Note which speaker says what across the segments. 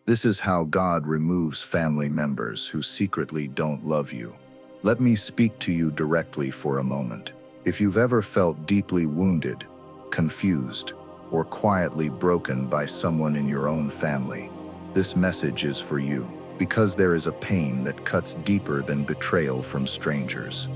Speaker 1: This is how God removes family members who secretly don't love you. Let me speak to you directly for a moment. If you've ever felt deeply wounded, confused, or quietly broken by someone in your own family, this message is for you, because there is a pain that cuts deeper than betrayal from strangers.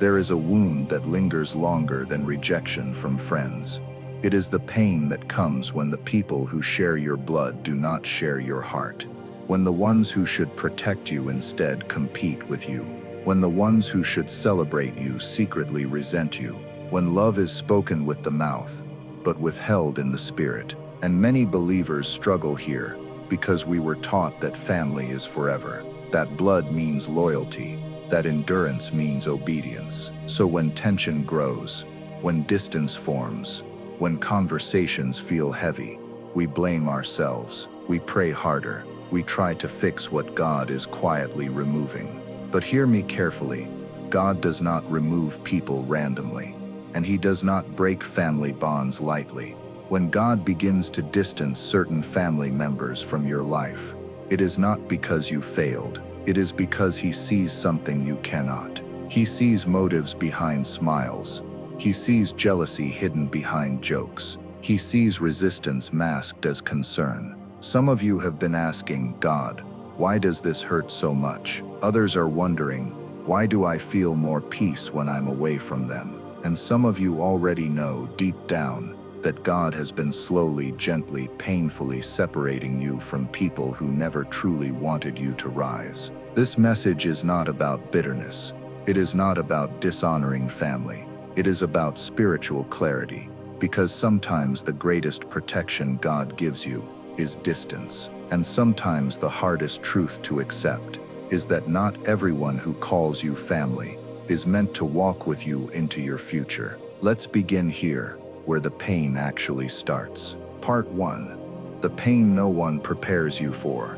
Speaker 1: There is a wound that lingers longer than rejection from friends. It is the pain that comes when the people who share your blood do not share your heart, when the ones who should protect you instead compete with you, when the ones who should celebrate you secretly resent you, when love is spoken with the mouth, but withheld in the spirit. And many believers struggle here because we were taught that family is forever, that blood means loyalty, that endurance means obedience. So when tension grows, when distance forms, when conversations feel heavy, we blame ourselves, we pray harder, we try to fix what God is quietly removing. But hear me carefully, God does not remove people randomly, and He does not break family bonds lightly. When God begins to distance certain family members from your life, it is not because you failed, it is because He sees something you cannot. He sees motives behind smiles. He sees jealousy hidden behind jokes. He sees resistance masked as concern. Some of you have been asking, God, why does this hurt so much? Others are wondering, why do I feel more peace when I'm away from them? And some of you already know deep down that God has been slowly, gently, painfully separating you from people who never truly wanted you to rise. This message is not about bitterness. It is not about dishonoring family. It is about spiritual clarity, because sometimes the greatest protection God gives you is distance. And sometimes the hardest truth to accept is that not everyone who calls you family is meant to walk with you into your future. Let's begin here, where the pain actually starts. Part 1. The pain no one prepares you for.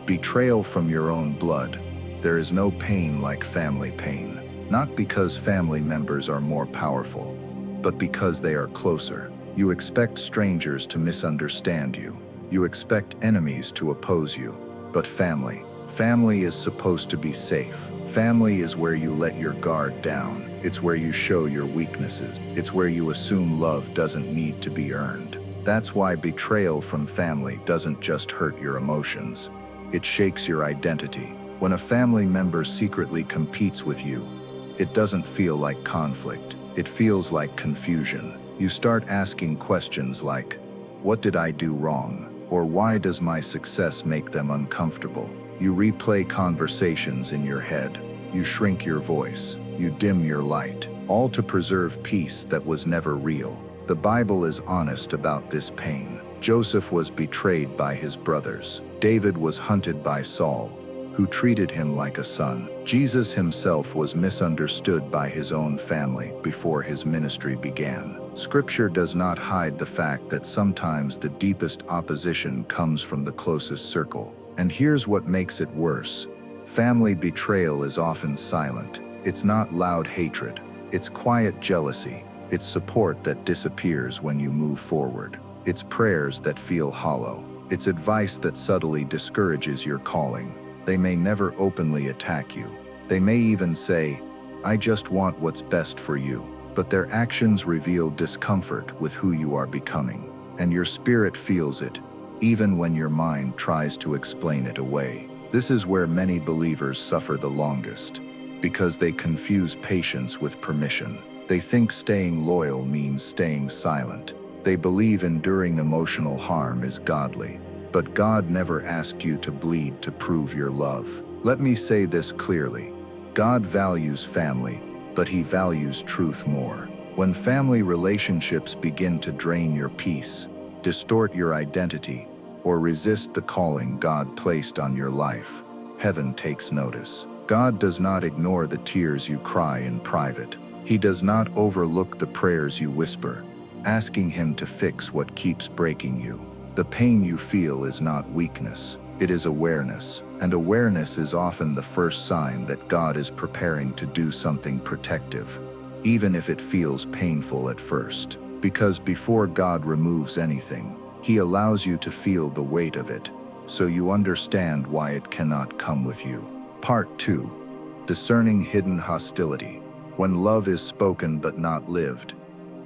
Speaker 1: Betrayal from your own blood. There is no pain like family pain. Not because family members are more powerful, but because they are closer. You expect strangers to misunderstand you. You expect enemies to oppose you. But family is supposed to be safe. Family is where you let your guard down. It's where you show your weaknesses. It's where you assume love doesn't need to be earned. That's why betrayal from family doesn't just hurt your emotions. It shakes your identity. When a family member secretly competes with you, it doesn't feel like conflict. It feels like confusion. You start asking questions like, what did I do wrong? Or why does my success make them uncomfortable? You replay conversations in your head. You shrink your voice. You dim your light, all to preserve peace that was never real. The Bible is honest about this pain. Joseph was betrayed by his brothers. David was hunted by Saul, who treated him like a son. Jesus himself was misunderstood by his own family before his ministry began. Scripture does not hide the fact that sometimes the deepest opposition comes from the closest circle. And here's what makes it worse. Family betrayal is often silent. It's not loud hatred. It's quiet jealousy. It's support that disappears when you move forward. It's prayers that feel hollow. It's advice that subtly discourages your calling. They may never openly attack you. They may even say, I just want what's best for you. But their actions reveal discomfort with who you are becoming. And your spirit feels it, even when your mind tries to explain it away. This is where many believers suffer the longest, because they confuse patience with permission. They think staying loyal means staying silent. They believe enduring emotional harm is godly. But God never asked you to bleed to prove your love. Let me say this clearly. God values family, but He values truth more. When family relationships begin to drain your peace, distort your identity, or resist the calling God placed on your life, heaven takes notice. God does not ignore the tears you cry in private. He does not overlook the prayers you whisper, asking Him to fix what keeps breaking you. The pain you feel is not weakness, it is awareness, and awareness is often the first sign that God is preparing to do something protective, even if it feels painful at first. Because before God removes anything, He allows you to feel the weight of it, so you understand why it cannot come with you. Part 2. Discerning hidden hostility. When love is spoken but not lived,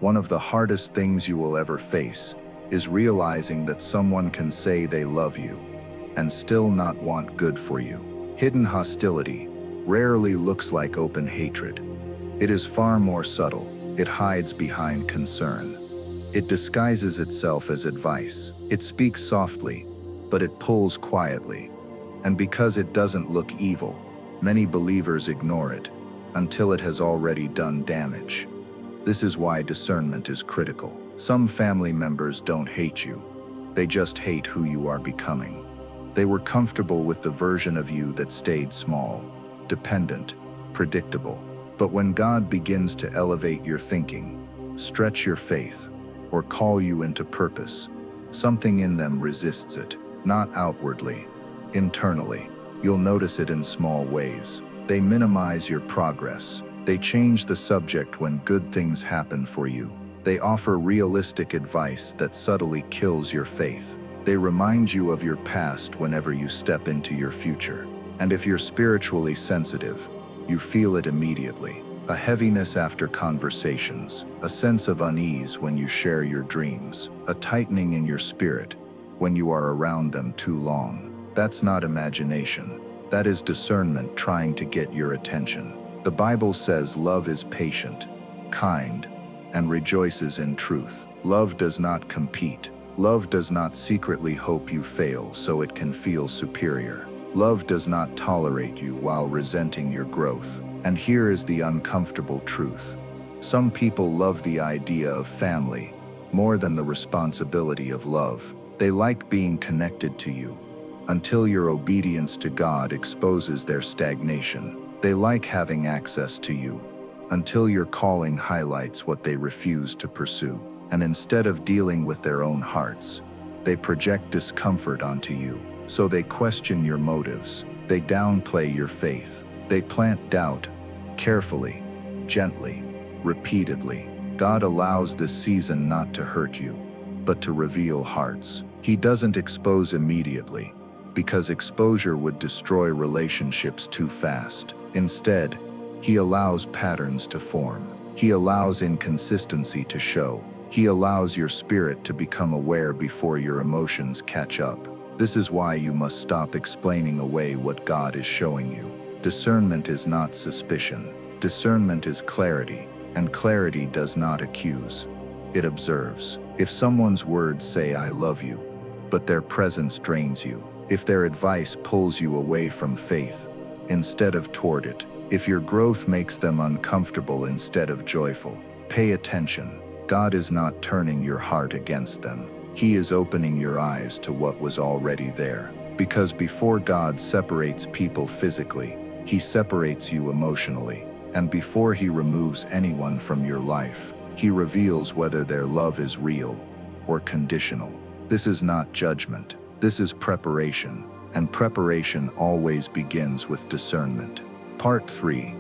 Speaker 1: one of the hardest things you will ever face is realizing that someone can say they love you and still not want good for you. Hidden hostility rarely looks like open hatred. It is far more subtle. It hides behind concern. It disguises itself as advice. It speaks softly, but it pulls quietly. And because it doesn't look evil, many believers ignore it until it has already done damage. This is why discernment is critical. Some family members don't hate you. They just hate who you are becoming. They were comfortable with the version of you that stayed small, dependent, predictable. But when God begins to elevate your thinking, stretch your faith, or call you into purpose, something in them resists it, not outwardly, internally. You'll notice it in small ways. They minimize your progress. They change the subject when good things happen for you. They offer realistic advice that subtly kills your faith. They remind you of your past whenever you step into your future. And if you're spiritually sensitive, you feel it immediately. A heaviness after conversations, a sense of unease when you share your dreams, a tightening in your spirit when you are around them too long. That's not imagination. That is discernment trying to get your attention. The Bible says love is patient, kind, and rejoices in truth. Love does not compete. Love does not secretly hope you fail so it can feel superior. Love does not tolerate you while resenting your growth. And here is the uncomfortable truth. Some people love the idea of family more than the responsibility of love. They like being connected to you until your obedience to God exposes their stagnation. They like having access to you until your calling highlights what they refuse to pursue. And instead of dealing with their own hearts, they project discomfort onto you. So they question your motives. They downplay your faith. They plant doubt, carefully, gently, repeatedly. God allows this season not to hurt you, but to reveal hearts. He doesn't expose immediately, because exposure would destroy relationships too fast. Instead, He allows patterns to form. He allows inconsistency to show. He allows your spirit to become aware before your emotions catch up. This is why you must stop explaining away what God is showing you. Discernment is not suspicion. Discernment is clarity, and clarity does not accuse. It observes. If someone's words say "I love you," but their presence drains you, if their advice pulls you away from faith instead of toward it, if your growth makes them uncomfortable instead of joyful, pay attention. God is not turning your heart against them. He is opening your eyes to what was already there. Because before God separates people physically, He separates you emotionally. And before He removes anyone from your life, He reveals whether their love is real or conditional. This is not judgment. This is preparation. And preparation always begins with discernment. Part 3.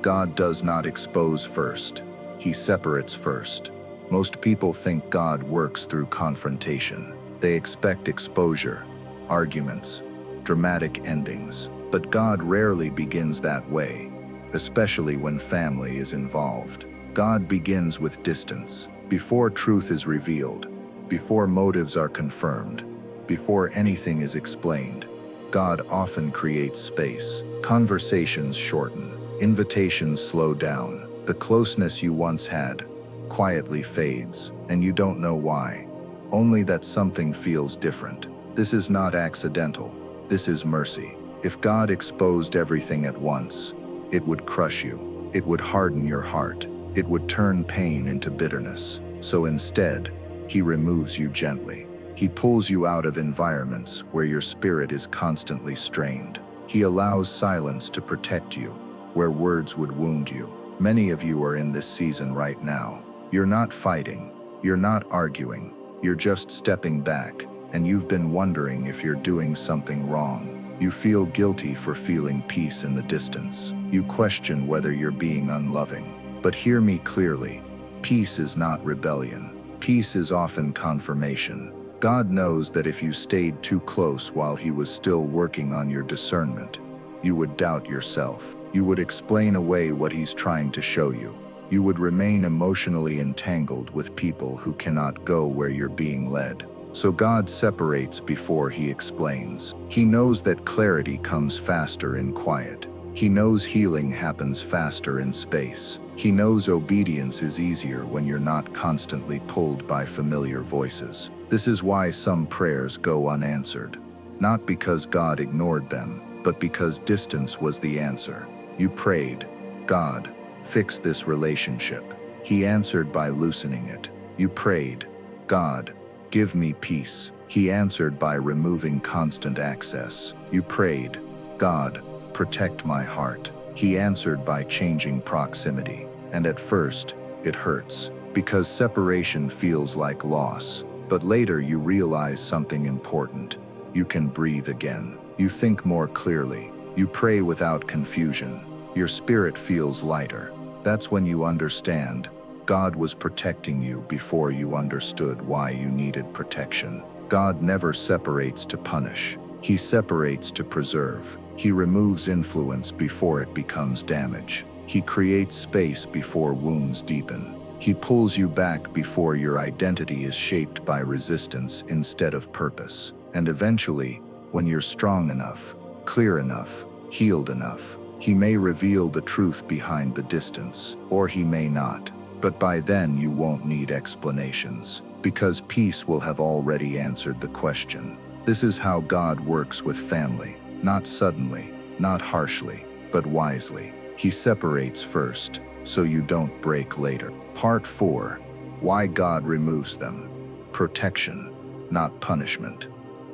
Speaker 1: God does not expose first. He separates first. Most people think God works through confrontation. They expect exposure, arguments, dramatic endings. But God rarely begins that way, especially when family is involved. God begins with distance. Before truth is revealed, before motives are confirmed, before anything is explained, God often creates space. Conversations shorten, invitations slow down. The closeness you once had quietly fades, and you don't know why. Only that something feels different. This is not accidental. This is mercy. If God exposed everything at once, it would crush you. It would harden your heart. It would turn pain into bitterness. So instead, He removes you gently. He pulls you out of environments where your spirit is constantly strained. He allows silence to protect you, where words would wound you. Many of you are in this season right now. You're not fighting. You're not arguing. You're just stepping back, and you've been wondering if you're doing something wrong. You feel guilty for feeling peace in the distance. You question whether you're being unloving. But hear me clearly. Peace is not rebellion. Peace is often confirmation. God knows that if you stayed too close while he was still working on your discernment, you would doubt yourself. You would explain away what he's trying to show you. You would remain emotionally entangled with people who cannot go where you're being led. So God separates before he explains. He knows that clarity comes faster in quiet. He knows healing happens faster in space. He knows obedience is easier when you're not constantly pulled by familiar voices. This is why some prayers go unanswered. Not because God ignored them, but because distance was the answer. You prayed, "God, fix this relationship." He answered by loosening it. You prayed, "God, give me peace." He answered by removing constant access. You prayed, "God, protect my heart." He answered by changing proximity. And at first, it hurts, because separation feels like loss. But later you realize something important. You can breathe again. You think more clearly. You pray without confusion. Your spirit feels lighter. That's when you understand God was protecting you before you understood why you needed protection. God never separates to punish. He separates to preserve. He removes influence before it becomes damage. He creates space before wounds deepen. He pulls you back before your identity is shaped by resistance instead of purpose. And eventually, when you're strong enough, clear enough, healed enough, he may reveal the truth behind the distance, or he may not. But by then you won't need explanations, because peace will have already answered the question. This is how God works with family, not suddenly, not harshly, but wisely. He separates first, so you don't break later. Part 4. Why God removes them. Protection, not punishment.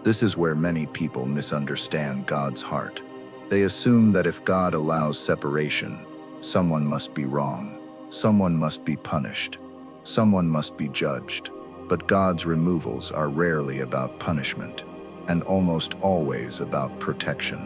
Speaker 1: This is where many people misunderstand God's heart. They assume that if God allows separation, someone must be wrong. Someone must be punished. Someone must be judged. But God's removals are rarely about punishment, and almost always about protection.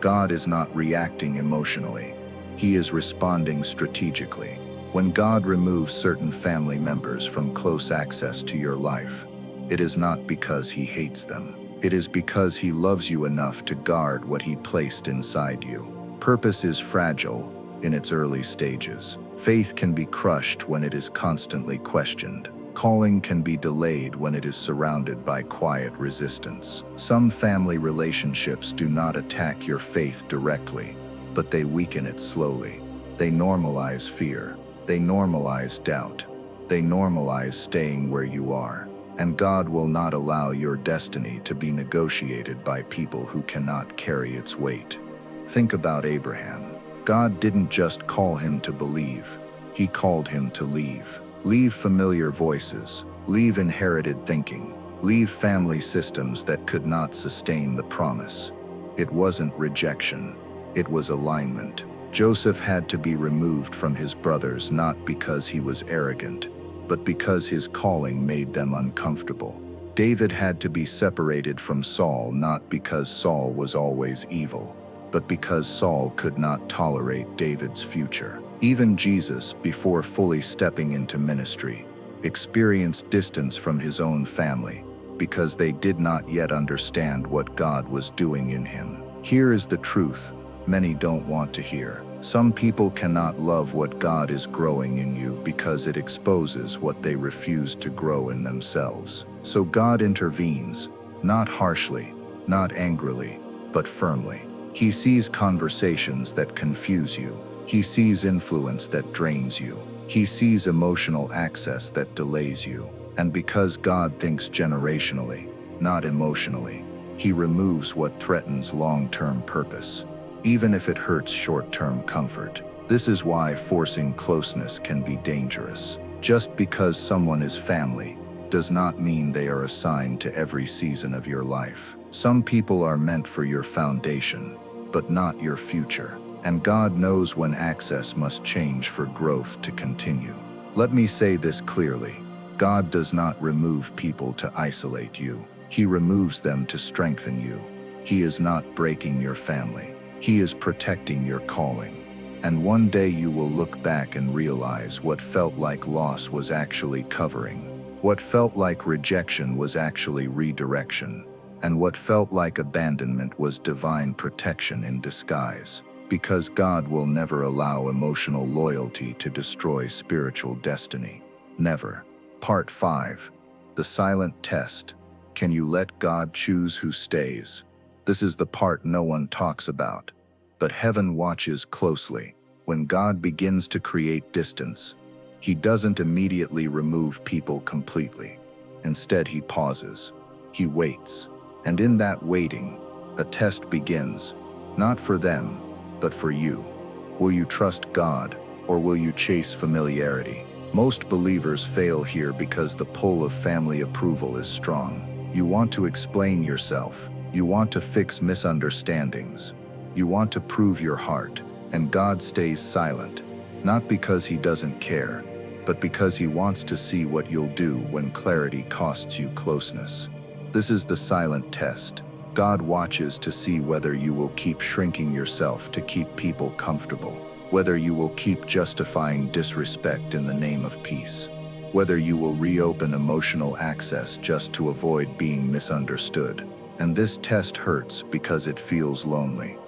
Speaker 1: God is not reacting emotionally. He is responding strategically. When God removes certain family members from close access to your life, it is not because he hates them. It is because he loves you enough to guard what he placed inside you. Purpose is fragile in its early stages. Faith can be crushed when it is constantly questioned. Calling can be delayed when it is surrounded by quiet resistance. Some family relationships do not attack your faith directly, but they weaken it slowly. They normalize fear. They normalize doubt. They normalize staying where you are. And God will not allow your destiny to be negotiated by people who cannot carry its weight. Think about Abraham. God didn't just call him to believe. He called him to leave. Leave familiar voices. Leave inherited thinking. Leave family systems that could not sustain the promise. It wasn't rejection. It was alignment. Joseph had to be removed from his brothers not because he was arrogant, but because his calling made them uncomfortable. David had to be separated from Saul not because Saul was always evil, but because Saul could not tolerate David's future. Even Jesus, before fully stepping into ministry, experienced distance from his own family because they did not yet understand what God was doing in him. Here is the truth many don't want to hear. Some people cannot love what God is growing in you because it exposes what they refuse to grow in themselves. So God intervenes, not harshly, not angrily, but firmly. He sees conversations that confuse you. He sees influence that drains you. He sees emotional access that delays you. And because God thinks generationally, not emotionally, he removes what threatens long-term purpose, even if it hurts short-term comfort. This is why forcing closeness can be dangerous. Just because someone is family does not mean they are assigned to every season of your life. Some people are meant for your foundation, but not your future. And God knows when access must change for growth to continue. Let me say this clearly. God does not remove people to isolate you. He removes them to strengthen you. He is not breaking your family. He is protecting your calling. And one day you will look back and realize what felt like loss was actually covering. What felt like rejection was actually redirection, and what felt like abandonment was divine protection in disguise. Because God will never allow emotional loyalty to destroy spiritual destiny. Never. Part 5. The silent test. Can you let God choose who stays? This is the part no one talks about. But heaven watches closely. When God begins to create distance, He doesn't immediately remove people completely. Instead, He pauses. He waits. And in that waiting, a test begins. Not for them, but for you. Will you trust God, or will you chase familiarity? Most believers fail here because the pull of family approval is strong. You want to explain yourself. You want to fix misunderstandings. You want to prove your heart, and God stays silent. Not because He doesn't care, but because He wants to see what you'll do when clarity costs you closeness. This is the silent test. God watches to see whether you will keep shrinking yourself to keep people comfortable, whether you will keep justifying disrespect in the name of peace, whether you will reopen emotional access just to avoid being misunderstood. And this test hurts because it feels lonely.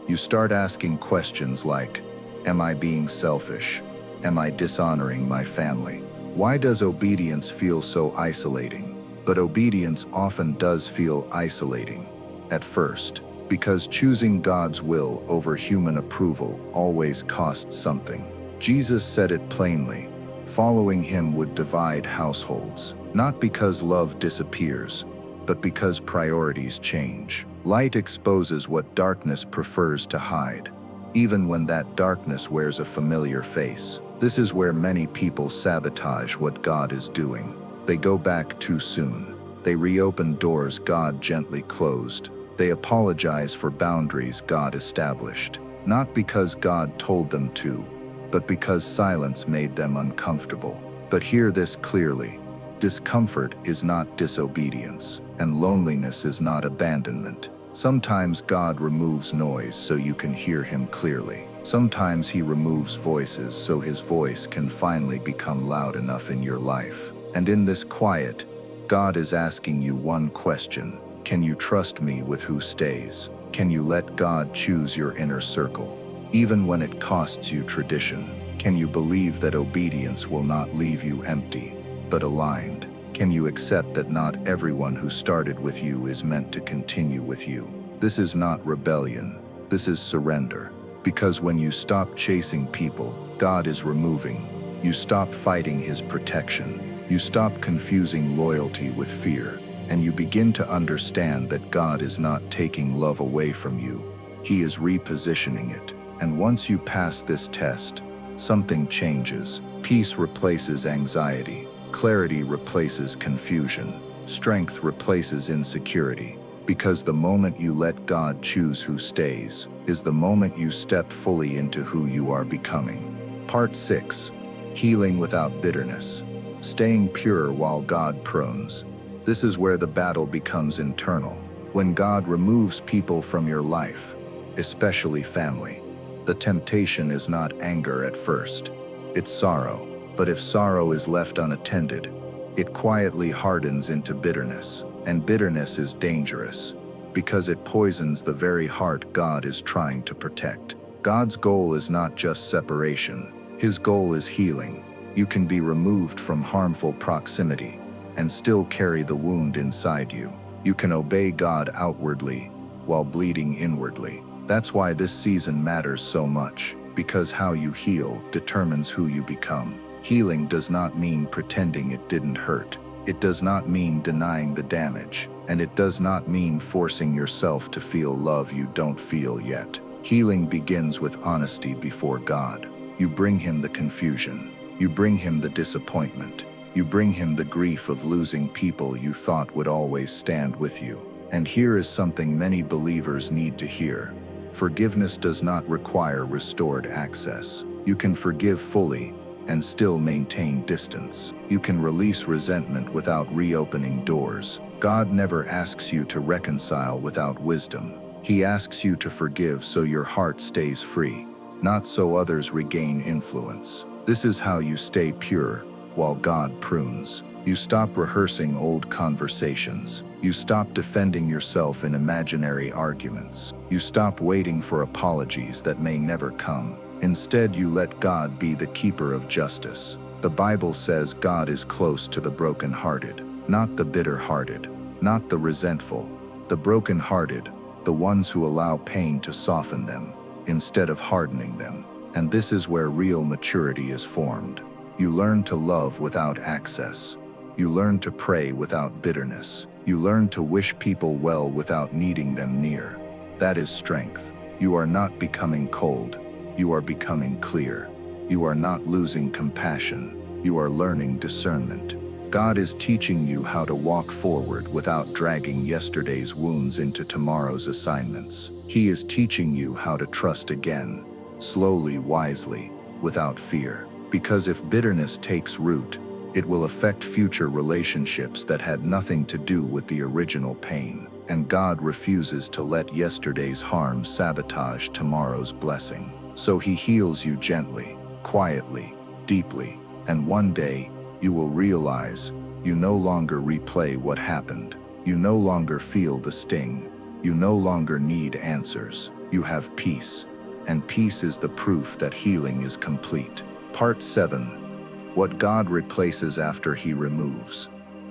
Speaker 1: You start asking questions like, am I being selfish? Am I dishonoring my family? Why does obedience feel so isolating? But obedience often does feel isolating. At first, because choosing God's will over human approval always costs something. Jesus said it plainly. Following Him would divide households, not because love disappears, but because priorities change. Light exposes what darkness prefers to hide, even when that darkness wears a familiar face. This is where many people sabotage what God is doing. They go back too soon. They reopen doors God gently closed. They apologize for boundaries God established, not because God told them to, but because silence made them uncomfortable. But hear this clearly. Discomfort is not disobedience, and loneliness is not abandonment. Sometimes God removes noise so you can hear Him clearly. Sometimes He removes voices so His voice can finally become loud enough in your life. And in this quiet, God is asking you one question. Can you trust me with who stays? Can you let God choose your inner circle, even when it costs you tradition? Can you believe that obedience will not leave you empty, but aligned? Can you accept that not everyone who started with you is meant to continue with you? This is not rebellion. This is surrender. Because when you stop chasing people, God is removing. You stop fighting His protection. You stop confusing loyalty with fear. And you begin to understand that God is not taking love away from you. He is repositioning it. And once you pass this test, something changes. Peace replaces anxiety. Clarity replaces confusion. Strength replaces insecurity. Because the moment you let God choose who stays is the moment you step fully into who you are becoming. Part 6. Healing without bitterness. Staying pure while God prunes. This is where the battle becomes internal. When God removes people from your life, especially family, the temptation is not anger at first. It's sorrow. But if sorrow is left unattended, it quietly hardens into bitterness. And bitterness is dangerous because it poisons the very heart God is trying to protect. God's goal is not just separation. His goal is healing. You can be removed from harmful proximity and still carry the wound inside you. You can obey God outwardly while bleeding inwardly. That's why this season matters so much, because how you heal determines who you become. Healing does not mean pretending it didn't hurt. It does not mean denying the damage, and it does not mean forcing yourself to feel love you don't feel yet. Healing begins with honesty before God. You bring Him the confusion. You bring Him the disappointment. You bring Him the grief of losing people you thought would always stand with you. And here is something many believers need to hear. Forgiveness does not require restored access. You can forgive fully and still maintain distance. You can release resentment without reopening doors. God never asks you to reconcile without wisdom. He asks you to forgive so your heart stays free, not so others regain influence. This is how you stay pure while God prunes. You stop rehearsing old conversations. You stop defending yourself in imaginary arguments. You stop waiting for apologies that may never come. Instead, you let God be the keeper of justice. The Bible says God is close to the brokenhearted, not the bitter-hearted, not the resentful. The brokenhearted, the ones who allow pain to soften them, instead of hardening them. And this is where real maturity is formed. You learn to love without access. You learn to pray without bitterness. You learn to wish people well without needing them near. That is strength. You are not becoming cold. You are becoming clear. You are not losing compassion. You are learning discernment. God is teaching you how to walk forward without dragging yesterday's wounds into tomorrow's assignments. He is teaching you how to trust again, slowly, wisely, without fear. Because if bitterness takes root, it will affect future relationships that had nothing to do with the original pain. And God refuses to let yesterday's harm sabotage tomorrow's blessing. So He heals you gently, quietly, deeply, and one day, you will realize you no longer replay what happened. You no longer feel the sting. You no longer need answers. You have peace. And peace is the proof that healing is complete. Part 7. What God replaces after He removes.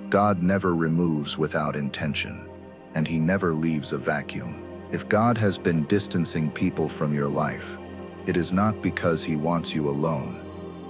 Speaker 1: God never removes without intention, and He never leaves a vacuum. If God has been distancing people from your life, it is not because He wants you alone.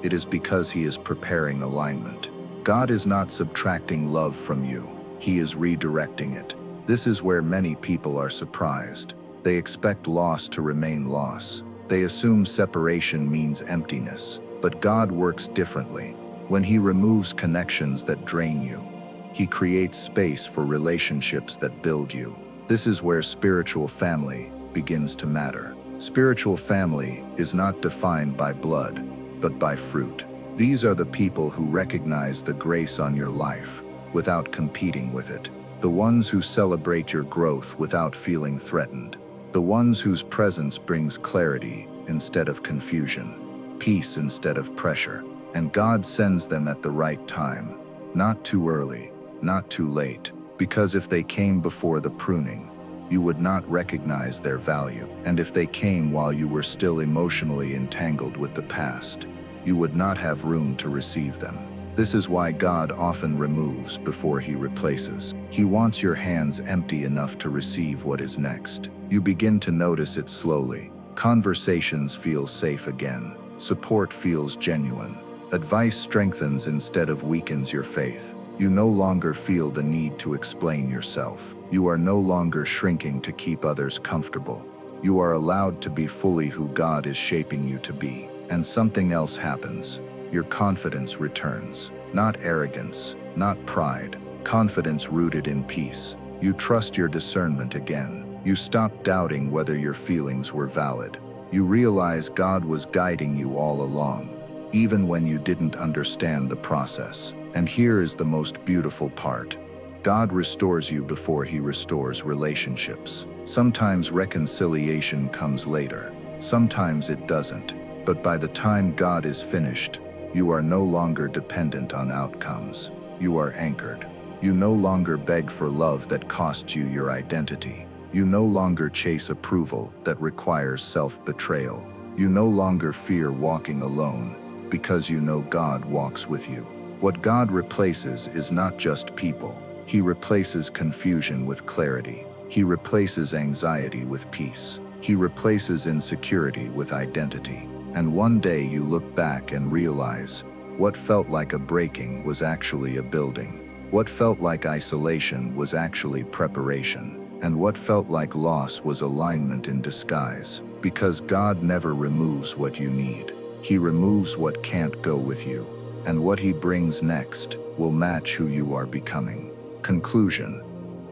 Speaker 1: It is because He is preparing alignment. God is not subtracting love from you. He is redirecting it. This is where many people are surprised. They expect loss to remain loss. They assume separation means emptiness. But God works differently. When He removes connections that drain you, He creates space for relationships that build you. This is where spiritual family begins to matter. Spiritual family is not defined by blood, but by fruit. These are the people who recognize the grace on your life without competing with it. The ones who celebrate your growth without feeling threatened. The ones whose presence brings clarity instead of confusion, peace instead of pressure. And God sends them at the right time, not too early, not too late, because if they came before the pruning, you would not recognize their value. And if they came while you were still emotionally entangled with the past, you would not have room to receive them. This is why God often removes before He replaces. He wants your hands empty enough to receive what is next. You begin to notice it slowly. Conversations feel safe again. Support feels genuine. Advice strengthens instead of weakens your faith. You no longer feel the need to explain yourself. You are no longer shrinking to keep others comfortable. You are allowed to be fully who God is shaping you to be. And something else happens. Your confidence returns. Not arrogance, not pride. Confidence rooted in peace. You trust your discernment again. You stop doubting whether your feelings were valid. You realize God was guiding you all along, even when you didn't understand the process. And here is the most beautiful part. God restores you before He restores relationships. Sometimes reconciliation comes later. Sometimes it doesn't. But by the time God is finished, you are no longer dependent on outcomes. You are anchored. You no longer beg for love that costs you your identity. You no longer chase approval that requires self-betrayal. You no longer fear walking alone because you know God walks with you. What God replaces is not just people. He replaces confusion with clarity. He replaces anxiety with peace. He replaces insecurity with identity. And one day you look back and realize, what felt like a breaking was actually a building. What felt like isolation was actually preparation. And what felt like loss was alignment in disguise. Because God never removes what you need. He removes what can't go with you. And what He brings next will match who you are becoming. Conclusion: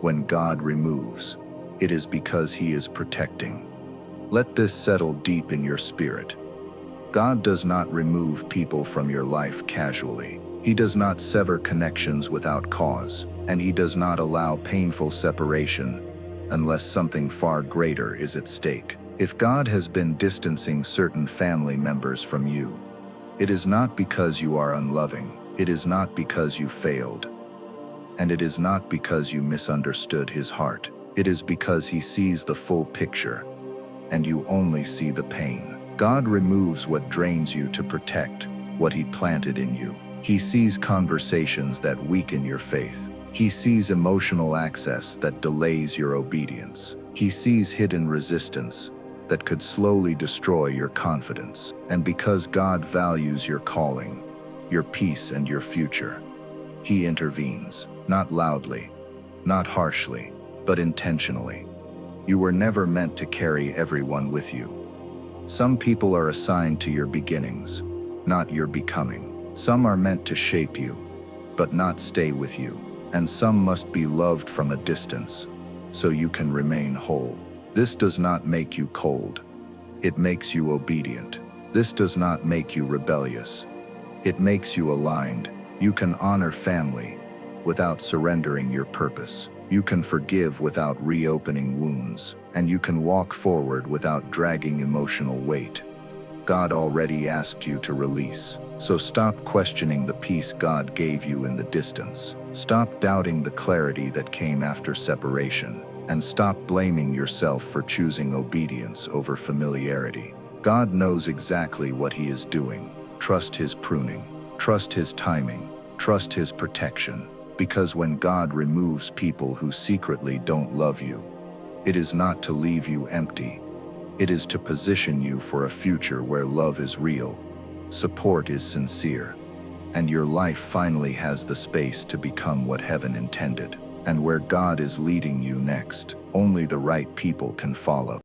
Speaker 1: when God removes, it is because He is protecting. Let this settle deep in your spirit. God does not remove people from your life casually. He does not sever connections without cause, and He does not allow painful separation unless something far greater is at stake. If God has been distancing certain family members from you, it is not because you are unloving. It is not because you failed, and it is not because you misunderstood his heart. It is because he sees the full picture, and you only see the pain. God removes what drains you to protect what he planted in you. He sees conversations that weaken your faith. He sees emotional access that delays your obedience. He sees hidden resistance that could slowly destroy your confidence. And because God values your calling, your peace, and your future, he intervenes, not loudly, not harshly, but intentionally. You were never meant to carry everyone with you. Some people are assigned to your beginnings, not your becoming. Some are meant to shape you, but not stay with you. And some must be loved from a distance, so you can remain whole. This does not make you cold. It makes you obedient. This does not make you rebellious. It makes you aligned. You can honor family without surrendering your purpose. You can forgive without reopening wounds, and you can walk forward without dragging emotional weight. God already asked you to release, so stop questioning the peace God gave you in the distance. Stop doubting the clarity that came after separation, and stop blaming yourself for choosing obedience over familiarity. God knows exactly what he is doing. Trust his pruning, trust his timing, trust his protection. Because when God removes people who secretly don't love you, it is not to leave you empty. It is to position you for a future where love is real, support is sincere, and your life finally has the space to become what heaven intended. And where God is leading you next, only the right people can follow.